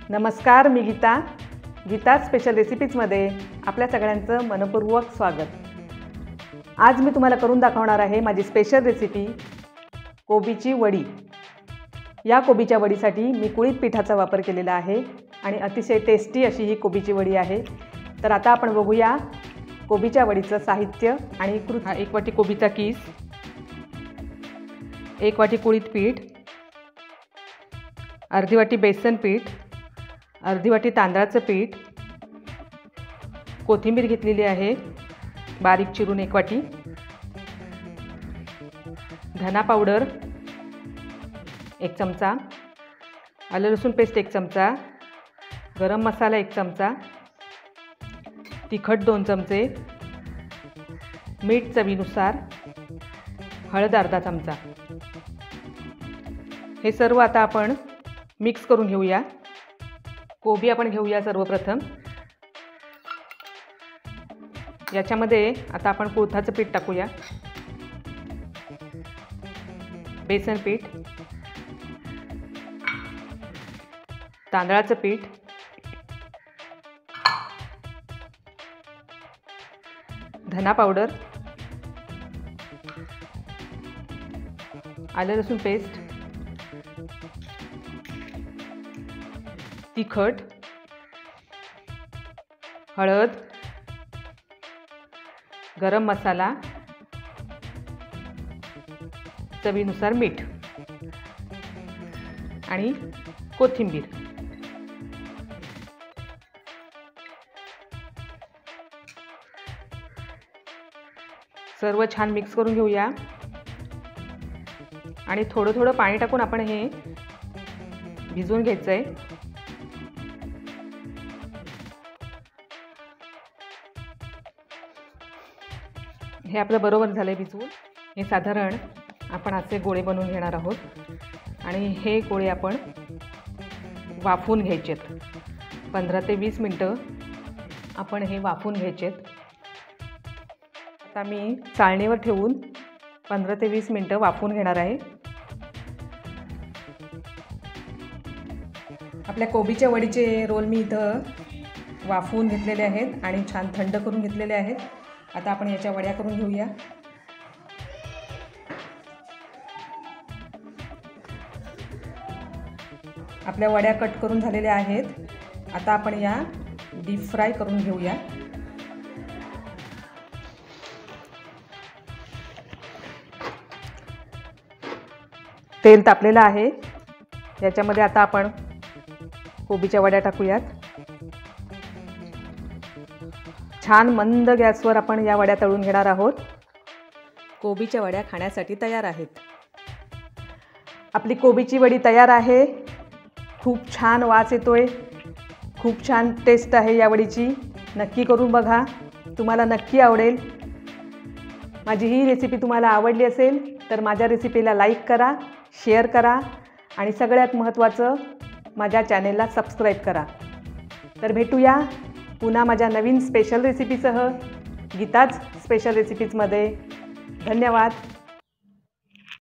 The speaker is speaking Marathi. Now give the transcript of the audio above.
नमस्कार, मी गीता'ज स्पेशल रेसिपीजमध्ये आपल्या सगळ्यांचं मनपूर्वक स्वागत। आज मी तुम्हाला करून दाखवणार आहे माझी स्पेशल रेसिपी कोबीची वडी। या कोबीच्या वडीसाठी मी कुळीत पिठाचा वापर केलेला आहे आणि अतिशय टेस्टी अशी ही कोबीची वडी आहे। तर आता आपण बघूया कोबीच्या वडीचं साहित्य आणि कृती। 1 वाटी कोबीचा कीस, 1 वाटी कुळीत पीठ, अर्धी वाटी बेसन पीठ, अर्धी वाटी तांदळाचं पीठ, कोथिंबीर घेतलेली आहे बारीक चिरून 1 वाटी, धना पावडर 1 चमचा, आलं लसूण पेस्ट 1 चमचा, गरम मसाला 1 चमचा, तिखट 2 चमचे, मीठ चवीनुसार, हळद अर्धा चमचा। हे सर्व आता आपण मिक्स करून घेऊया। कोबी आपण घेऊया सर्वप्रथम। याच्यामध्ये आता आपण कुळथाचं पीठ टाकूया, बेसन पीठ, तांदळाचं पीठ, धना पावडर, आलं लसूण पेस्ट, तिखट, हळद, गरम मसाला, चवीनुसार मीठ आणि कोथिंबीर। सर्व छान मिक्स करून घेऊया आणि थोडं थोडं पाणी टाकून आपण हे भिजवून घ्यायचं आहे। हे आपलं बरोबर झालंय भिजवून। हे साधारण आपण असे गोळे बनवून घेणार आहोत आणि हे गोळे आपण वाफवून घ्यायचेत। 15 ते 20 मिनिटं आपण हे वाफवून घ्यायचेत। आता मी चाळणीवर ठेवून 15 ते 20 मिनिटं वाफवून घेणार आहे। आपल्या कोबीच्या वडीचे रोल मी इथं वाफवून घेतलेले आहेत आणि छान थंड करून घेतलेले आहेत। आता आपण याच्या वड्या करून घेऊया। आपल्या वड्या कट करून झालेल्या आहेत। आता आपण या डीप फ्राय करून घेऊया। तेल तापलेलं आहे, याच्यामध्ये आता आपण कोबीच्या वड्या टाकूयात। छान मंद गॅसवर आपण या वड्या तळून घेणार आहोत। कोबीच्या वड्या खाण्यासाठी तयार आहेत। आपली कोबीची वडी तयार आहे। खूप छान वास येतोय, खूप छान टेस्ट आहे या वडीची। नक्की करून बघा, तुम्हाला नक्की आवडेल। माझी ही रेसिपी तुम्हाला आवडली असेल तर माझ्या रेसिपीला लाईक करा, शेअर करा आणि सगळ्यात महत्त्वाचं माझ्या चॅनेलला सबस्क्राईब करा। तर भेटूया पुन्हा माझ्या नवीन स्पेशल रेसिपीसह गीता'ज स्पेशल रेसिपीजमध्ये। धन्यवाद।